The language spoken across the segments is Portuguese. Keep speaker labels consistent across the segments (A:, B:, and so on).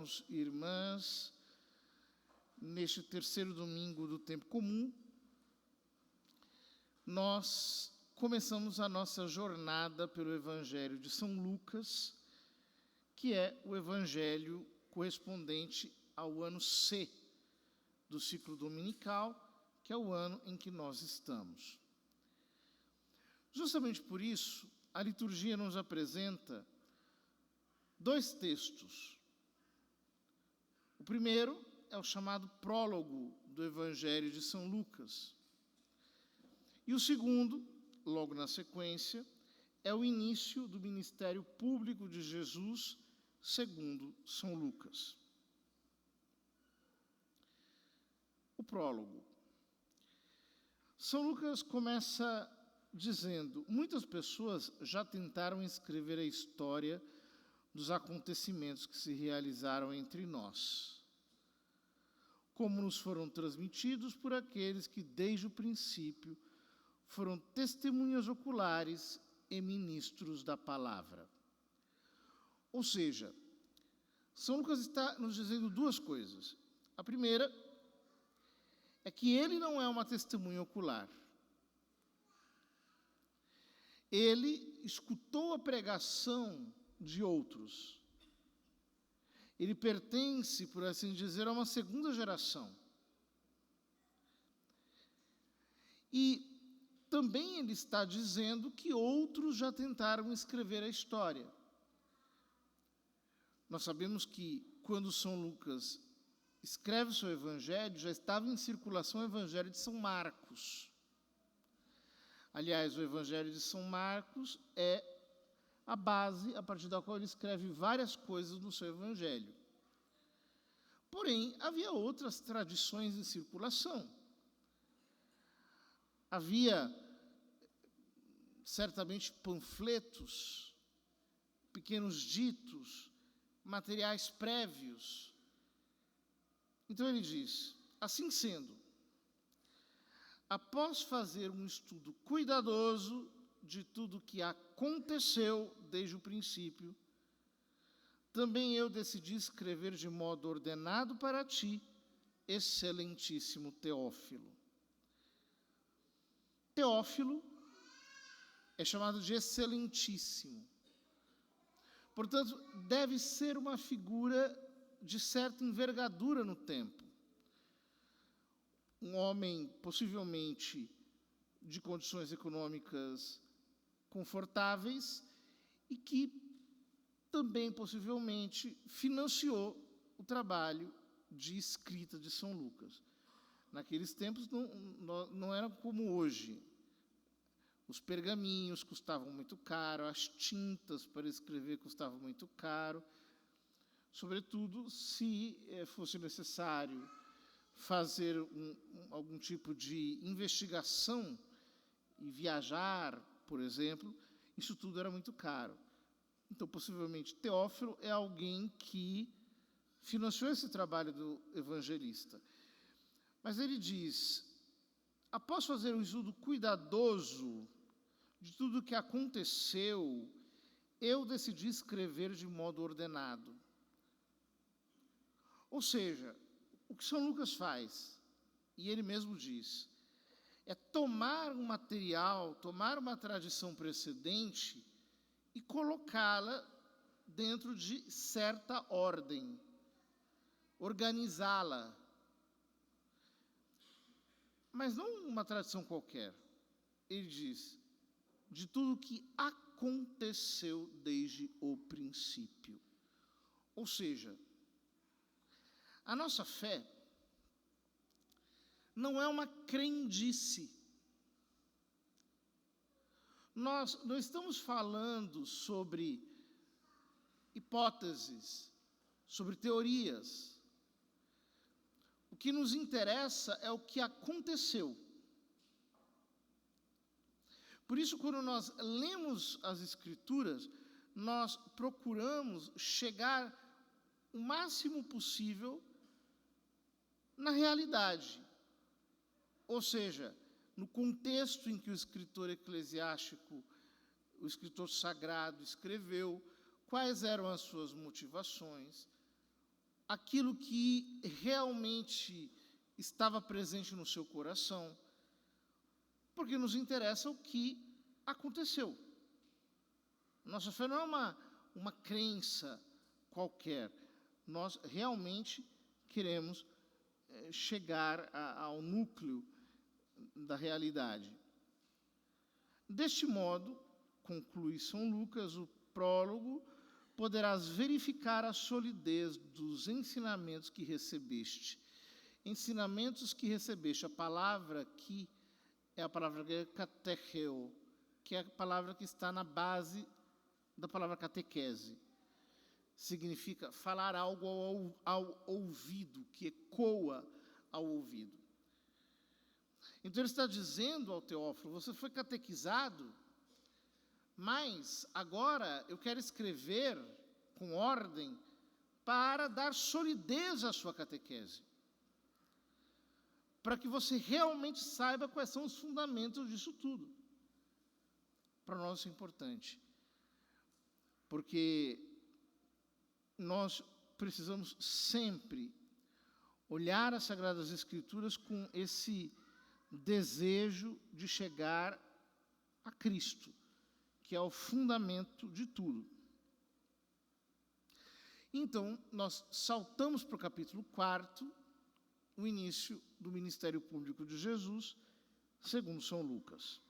A: Irmãos e irmãs, neste terceiro domingo do tempo comum, nós começamos a nossa jornada pelo Evangelho de São Lucas, que é o Evangelho correspondente ao ano C do ciclo dominical, que é o ano em que nós estamos. Justamente por isso, a liturgia nos apresenta dois textos. O primeiro é o chamado prólogo do Evangelho de São Lucas. E o segundo, logo na sequência, é o início do ministério público de Jesus, segundo São Lucas. O prólogo. São Lucas começa dizendo: muitas pessoas já tentaram escrever a história dos acontecimentos que se realizaram entre nós, como nos foram transmitidos por aqueles que, desde o princípio, foram testemunhas oculares e ministros da palavra. Ou seja, São Lucas está nos dizendo duas coisas. A primeira é que ele não é uma testemunha ocular. Ele escutou a pregação de outros. Ele pertence, por assim dizer, a uma segunda geração. E também ele está dizendo que outros já tentaram escrever a história. Nós sabemos que quando São Lucas escreve o seu evangelho, já estava em circulação o evangelho de São Marcos. Aliás, o evangelho de São Marcos é a base a partir da qual ele escreve várias coisas no seu evangelho. Porém, havia outras tradições em circulação. Havia, certamente, panfletos, pequenos ditos, materiais prévios. Então ele diz: assim sendo, após fazer um estudo cuidadoso de tudo que aconteceu desde o princípio, também eu decidi escrever de modo ordenado para ti, excelentíssimo Teófilo. Teófilo é chamado de excelentíssimo. Portanto, deve ser uma figura de certa envergadura no tempo. Um homem, possivelmente, de condições econômicas confortáveis e que também, possivelmente, financiou o trabalho de escrita de São Lucas. Naqueles tempos não era como hoje. Os pergaminhos custavam muito caro, as tintas para escrever custavam muito caro, sobretudo se fosse necessário fazer algum tipo de investigação e viajar, por exemplo, isso tudo era muito caro. Então, possivelmente, Teófilo é alguém que financiou esse trabalho do evangelista. Mas ele diz: após fazer um estudo cuidadoso de tudo o que aconteceu, eu decidi escrever de modo ordenado. Ou seja, o que São Lucas faz, e ele mesmo diz, é tomar um material, tomar uma tradição precedente e colocá-la dentro de certa ordem, organizá-la. Mas não uma tradição qualquer. Ele diz, de tudo que aconteceu desde o princípio. Ou seja, a nossa fé não é uma crendice. Nós não estamos falando sobre hipóteses, sobre teorias. O que nos interessa é o que aconteceu. Por isso, quando nós lemos as Escrituras, nós procuramos chegar o máximo possível na realidade. Ou seja, no contexto em que o escritor eclesiástico, o escritor sagrado escreveu, quais eram as suas motivações, aquilo que realmente estava presente no seu coração, porque nos interessa o que aconteceu. Nossa fé não é uma crença qualquer. Nós realmente queremos chegar ao núcleo da realidade. Deste modo, conclui São Lucas, o prólogo, poderás verificar a solidez dos ensinamentos que recebeste. Ensinamentos que recebeste. A palavra aqui é a palavra grega katecheo, que é a palavra que está na base da palavra catequese. Significa falar algo ao ouvido, que ecoa ao ouvido. Então ele está dizendo ao Teófilo, você foi catequizado, mas agora eu quero escrever com ordem para dar solidez à sua catequese. Para que você realmente saiba quais são os fundamentos disso tudo. Para nós isso é importante. Porque nós precisamos sempre olhar as Sagradas Escrituras com esse desejo de chegar a Cristo, que é o fundamento de tudo. Então, nós saltamos para o capítulo 4, o início do ministério público de Jesus, segundo São Lucas.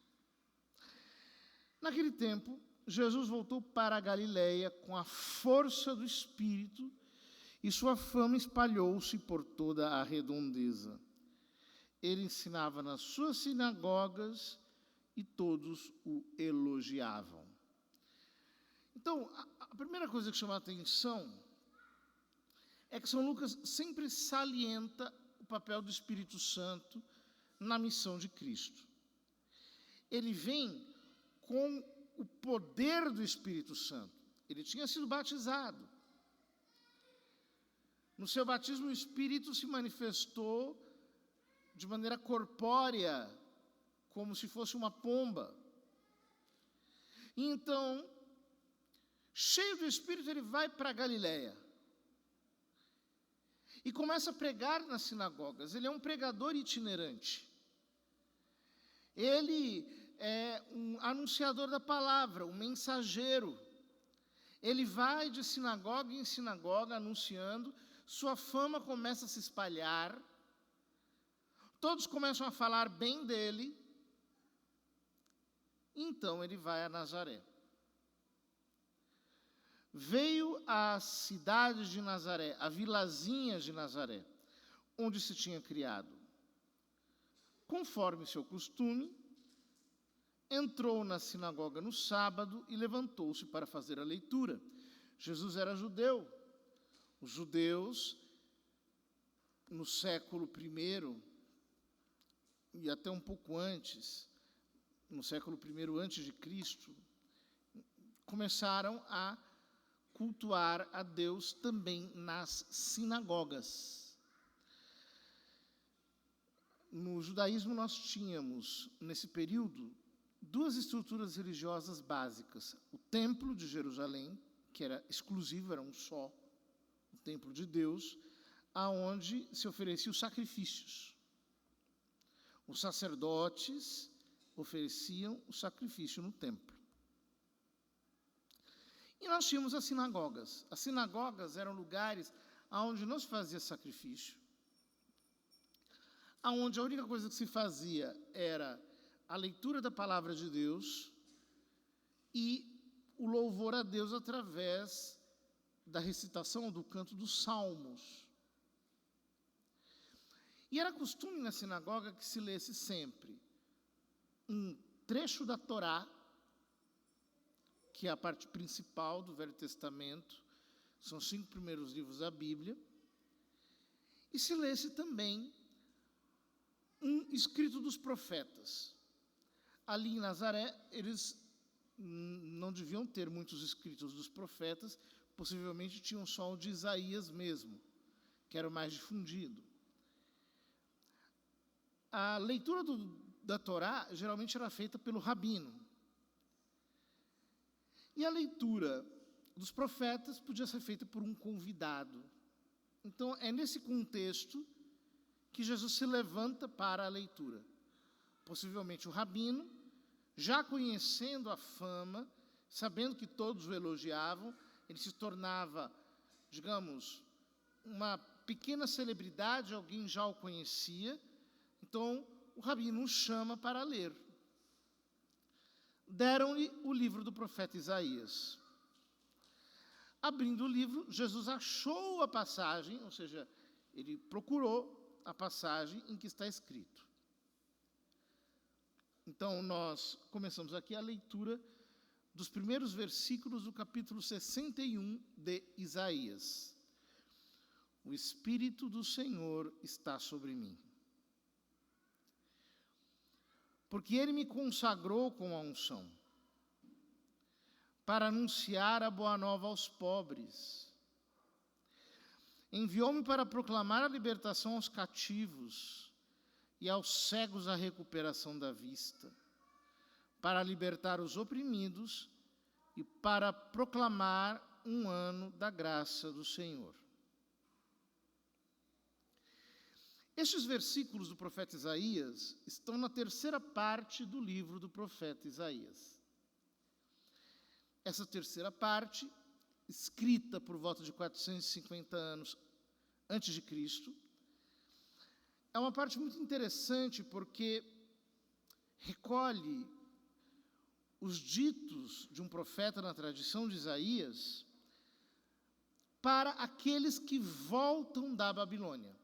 A: Naquele tempo, Jesus voltou para a Galileia com a força do Espírito e sua fama espalhou-se por toda a redondeza. Ele ensinava nas suas sinagogas e todos o elogiavam. Então, a primeira coisa que chama a atenção é que São Lucas sempre salienta o papel do Espírito Santo na missão de Cristo. Ele vem com o poder do Espírito Santo. Ele tinha sido batizado. No seu batismo, o Espírito se manifestou de maneira corpórea, como se fosse uma pomba. E então, cheio do Espírito, ele vai para a Galileia. E começa a pregar nas sinagogas. Ele é um pregador itinerante. Ele é um anunciador da palavra, um mensageiro. Ele vai de sinagoga em sinagoga anunciando, sua fama começa a se espalhar, todos começam a falar bem dele, então ele vai a Nazaré. Veio à cidade de Nazaré, a vilazinha de Nazaré, onde se tinha criado. Conforme seu costume, entrou na sinagoga no sábado e levantou-se para fazer a leitura. Jesus era judeu. Os judeus, no século I, e até um pouco antes, no século I antes de Cristo, começaram a cultuar a Deus também nas sinagogas. No judaísmo nós tínhamos, nesse período, duas estruturas religiosas básicas. O Templo de Jerusalém, que era exclusivo, era um só, o Templo de Deus, aonde se ofereciam sacrifícios. Os sacerdotes ofereciam o sacrifício no templo. E nós tínhamos as sinagogas. As sinagogas eram lugares onde não se fazia sacrifício, onde a única coisa que se fazia era a leitura da palavra de Deus e o louvor a Deus através da recitação do canto dos salmos. E era costume na sinagoga que se lesse sempre um trecho da Torá, que é a parte principal do Velho Testamento, são os 5 primeiros livros da Bíblia, e se lesse também um escrito dos profetas. Ali em Nazaré, eles não deviam ter muitos escritos dos profetas, possivelmente tinham só o de Isaías mesmo, que era o mais difundido. A leitura da Torá geralmente era feita pelo rabino. E a leitura dos profetas podia ser feita por um convidado. Então, é nesse contexto que Jesus se levanta para a leitura. Possivelmente o rabino, já conhecendo a fama, sabendo que todos o elogiavam, ele se tornava, digamos, uma pequena celebridade, alguém já o conhecia. Então, o rabino o chama para ler. Deram-lhe o livro do profeta Isaías. Abrindo o livro, Jesus achou a passagem, ou seja, ele procurou a passagem em que está escrito. Então, nós começamos aqui a leitura dos primeiros versículos do capítulo 61 de Isaías. O Espírito do Senhor está sobre mim, porque Ele me consagrou com a unção, para anunciar a boa nova aos pobres. Enviou-me para proclamar a libertação aos cativos e aos cegos a recuperação da vista, para libertar os oprimidos e para proclamar um ano da graça do Senhor. Estes versículos do profeta Isaías estão na terceira parte do livro do profeta Isaías. Essa terceira parte, escrita por volta de 450 anos antes de Cristo, é uma parte muito interessante porque recolhe os ditos de um profeta na tradição de Isaías para aqueles que voltam da Babilônia.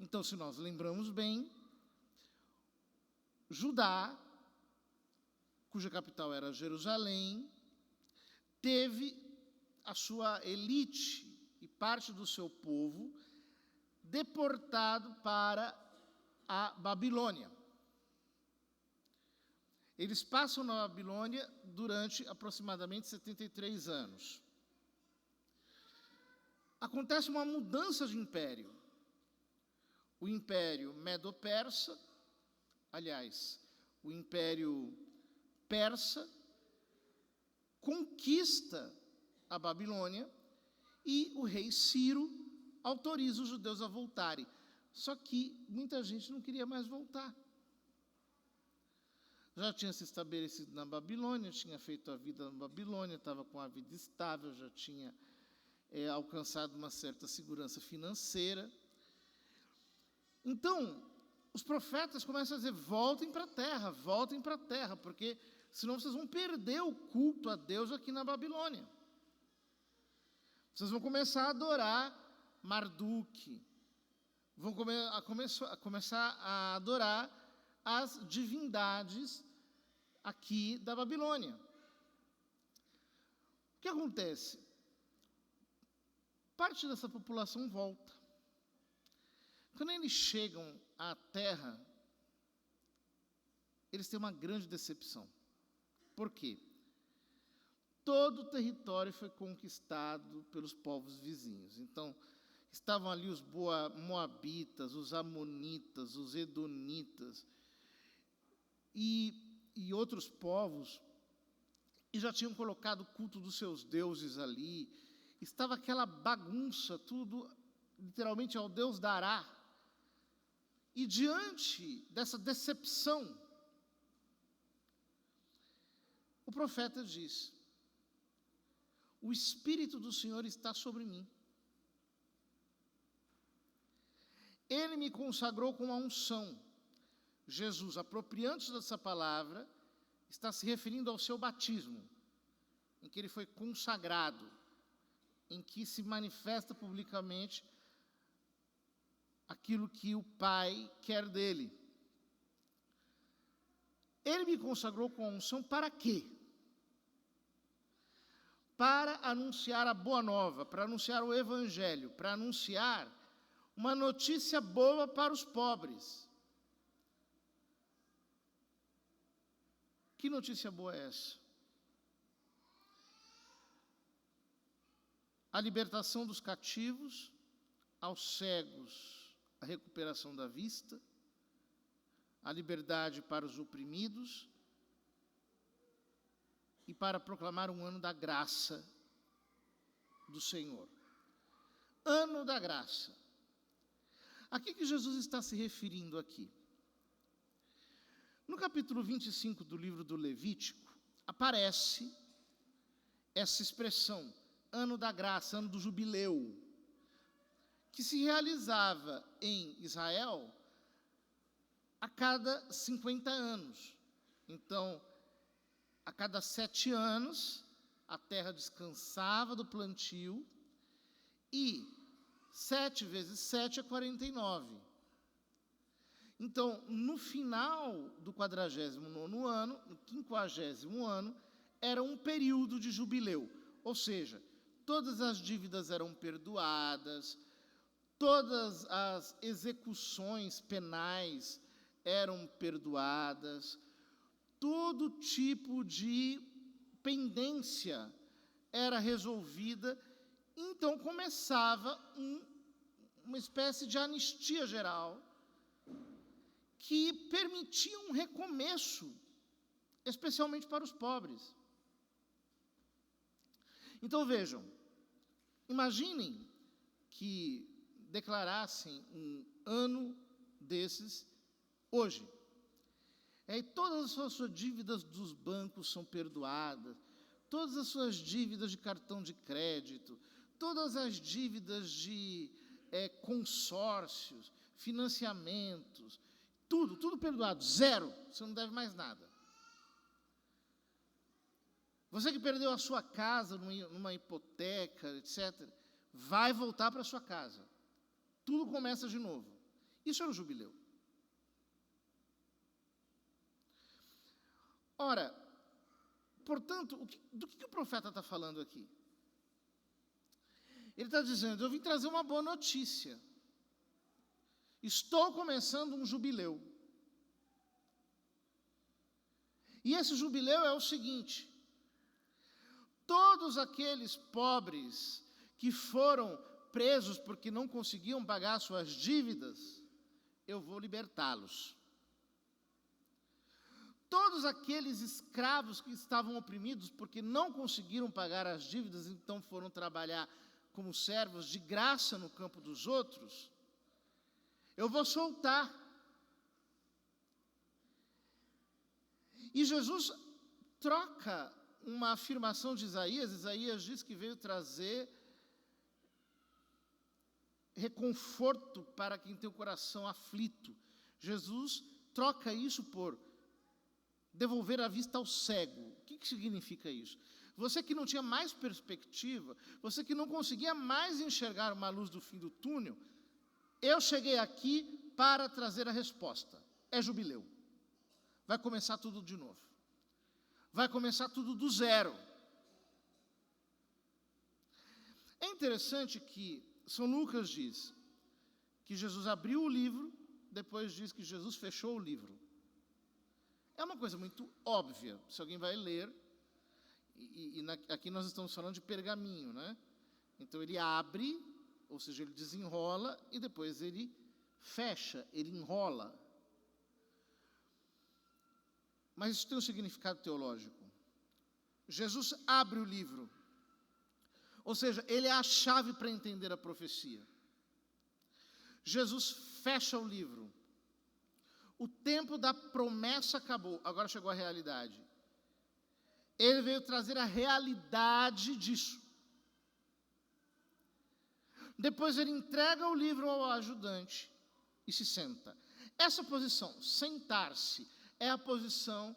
A: Então, se nós lembramos bem, Judá, cuja capital era Jerusalém, teve a sua elite e parte do seu povo deportado para a Babilônia. Eles passam na Babilônia durante aproximadamente 73 anos. Acontece uma mudança de império. O Império Medo-Persa, aliás, o Império Persa, conquista a Babilônia e o rei Ciro autoriza os judeus a voltarem. Só que muita gente não queria mais voltar. Já tinha se estabelecido na Babilônia, tinha feito a vida na Babilônia, estava com a vida estável, já tinha alcançado uma certa segurança financeira. Então, os profetas começam a dizer, voltem para a terra, porque senão vocês vão perder o culto a Deus aqui na Babilônia. Vocês vão começar a adorar Marduk, vão começar a adorar as divindades aqui da Babilônia. O que acontece? Parte dessa população volta. Quando eles chegam à terra, eles têm uma grande decepção. Por quê? Todo o território foi conquistado pelos povos vizinhos. Então, estavam ali os moabitas, os amonitas, os edonitas e outros povos, e já tinham colocado o culto dos seus deuses ali. Estava aquela bagunça, tudo literalmente ao Deus dará. E diante dessa decepção, o profeta diz, o Espírito do Senhor está sobre mim. Ele me consagrou com a unção. Jesus, apropriando-se dessa palavra, está se referindo ao seu batismo, em que ele foi consagrado, em que se manifesta publicamente aquilo que o Pai quer dele. Ele me consagrou com a unção para quê? Para anunciar a boa nova, para anunciar o Evangelho, para anunciar uma notícia boa para os pobres. Que notícia boa é essa? A libertação dos cativos, aos cegos, a recuperação da vista, a liberdade para os oprimidos e para proclamar um ano da graça do Senhor. ano da graça. A que Jesus está se referindo aqui? No capítulo 25 do livro do Levítico, aparece essa expressão, ano da graça, ano do jubileu, que se realizava em Israel a cada 50 anos. Então, a cada 7 anos, a terra descansava do plantio, e 7 vezes 7 é 49. Então, no final do 49º ano, no 50º ano, era um período de jubileu. Ou seja, todas as dívidas eram perdoadas, todas as execuções penais eram perdoadas, todo tipo de pendência era resolvida. Então começava uma espécie de anistia geral que permitia um recomeço, especialmente para os pobres. Então vejam, imaginem que declarassem um ano desses hoje. E todas as suas dívidas dos bancos são perdoadas, todas as suas dívidas de cartão de crédito, todas as dívidas de consórcios, financiamentos, tudo perdoado, zero, você não deve mais nada. Você que perdeu a sua casa numa hipoteca, etc., vai voltar para a sua casa. Tudo começa de novo. Isso era o jubileu. Ora, portanto, do que o profeta está falando aqui? Ele está dizendo, eu vim trazer uma boa notícia. Estou começando um jubileu. E esse jubileu é o seguinte: todos aqueles pobres que foram presos porque não conseguiam pagar suas dívidas, eu vou libertá-los. Todos aqueles escravos que estavam oprimidos porque não conseguiram pagar as dívidas, então foram trabalhar como servos de graça no campo dos outros, eu vou soltar. E Jesus troca uma afirmação de Isaías. Isaías diz que veio trazer reconforto para quem tem o coração aflito. Jesus troca isso por devolver a vista ao cego. O que significa isso? Você que não tinha mais perspectiva, você que não conseguia mais enxergar uma luz do fim do túnel, eu cheguei aqui para trazer a resposta. É jubileu. Vai começar tudo de novo. Vai começar tudo do zero. É interessante que São Lucas diz que Jesus abriu o livro, depois diz que Jesus fechou o livro. É uma coisa muito óbvia, se alguém vai ler, aqui nós estamos falando de pergaminho, né? Então ele abre, ou seja, ele desenrola, e depois ele fecha, ele enrola. Mas isso tem um significado teológico. Jesus abre o livro, ou seja, ele é a chave para entender a profecia. Jesus fecha o livro. O tempo da promessa acabou, agora chegou a realidade. Ele veio trazer a realidade disso. Depois ele entrega o livro ao ajudante e se senta. Essa posição, sentar-se, é a posição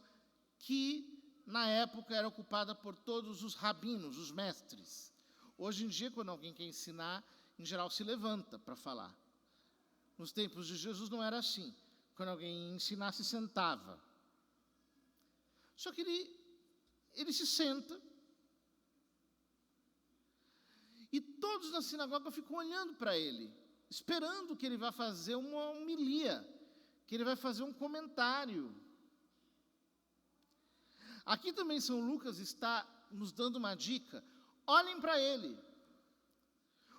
A: que na época era ocupada por todos os rabinos, os mestres. Hoje em dia, quando alguém quer ensinar, em geral se levanta para falar. Nos tempos de Jesus não era assim. Quando alguém ia ensinar, se sentava. Só que ele se senta. E todos na sinagoga ficam olhando para ele, esperando que ele vá fazer uma homilia, que ele vai fazer um comentário. Aqui também São Lucas está nos dando uma dica. Olhem para ele.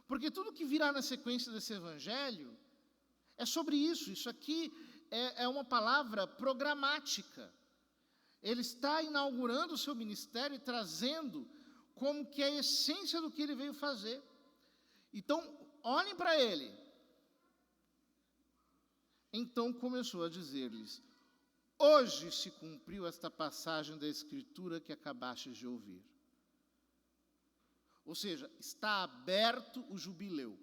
A: Porque tudo que virá na sequência desse evangelho é sobre isso. Isso aqui é uma palavra programática. Ele está inaugurando o seu ministério e trazendo como que é a essência do que ele veio fazer. Então, olhem para ele. Então começou a dizer-lhes: hoje se cumpriu esta passagem da Escritura que acabastes de ouvir. Ou seja, está aberto o jubileu.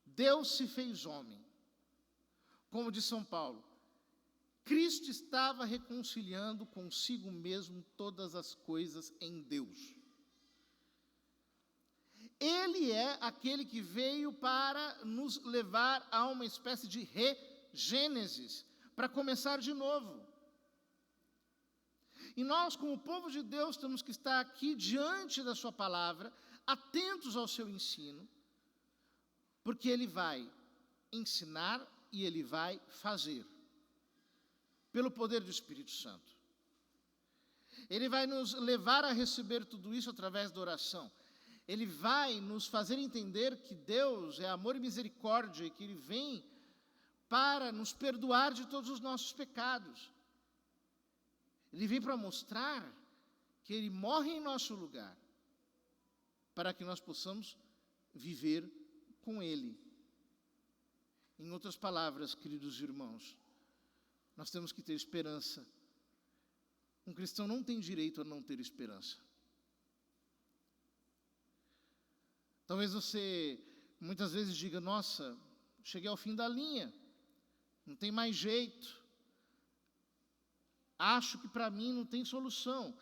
A: Deus se fez homem. Como diz São Paulo, Cristo estava reconciliando consigo mesmo todas as coisas em Deus. Ele é aquele que veio para nos levar a uma espécie de regênesis, para começar de novo. E nós, como povo de Deus, temos que estar aqui diante da sua palavra, atentos ao seu ensino, porque ele vai ensinar e ele vai fazer, pelo poder do Espírito Santo. Ele vai nos levar a receber tudo isso através da oração. Ele vai nos fazer entender que Deus é amor e misericórdia e que Ele vem para nos perdoar de todos os nossos pecados. Ele vem para mostrar que Ele morre em nosso lugar, para que nós possamos viver com Ele. Em outras palavras, queridos irmãos, nós temos que ter esperança. Um cristão não tem direito a não ter esperança. Talvez você muitas vezes diga: nossa, cheguei ao fim da linha, não tem mais jeito, acho que para mim não tem solução.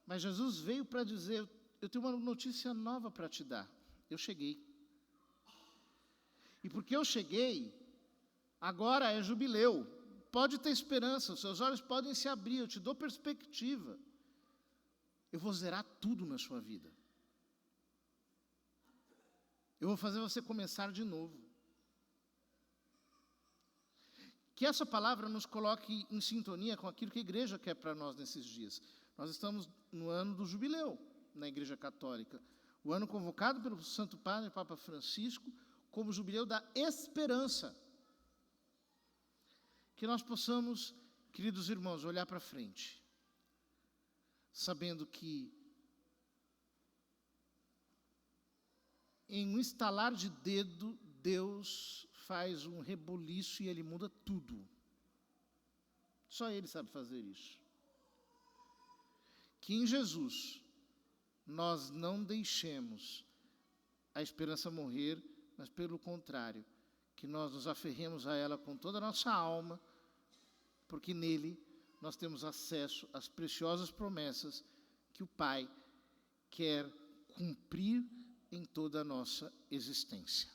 A: Mas Jesus veio para dizer: eu tenho uma notícia nova para te dar, eu cheguei. E porque eu cheguei, agora é jubileu, pode ter esperança, os seus olhos podem se abrir, eu te dou perspectiva. Eu vou zerar tudo na sua vida. Eu vou fazer você começar de novo. Que essa palavra nos coloque em sintonia com aquilo que a igreja quer para nós nesses dias. Nós estamos no ano do jubileu na Igreja Católica. O ano convocado pelo Santo Padre Papa Francisco como o jubileu da esperança. Que nós possamos, queridos irmãos, olhar para frente, sabendo que em um estalar de dedo, Deus faz um reboliço e Ele muda tudo. Só Ele sabe fazer isso. Que em Jesus nós não deixemos a esperança morrer, mas pelo contrário, que nós nos aferremos a ela com toda a nossa alma, porque nele nós temos acesso às preciosas promessas que o Pai quer cumprir em toda a nossa existência.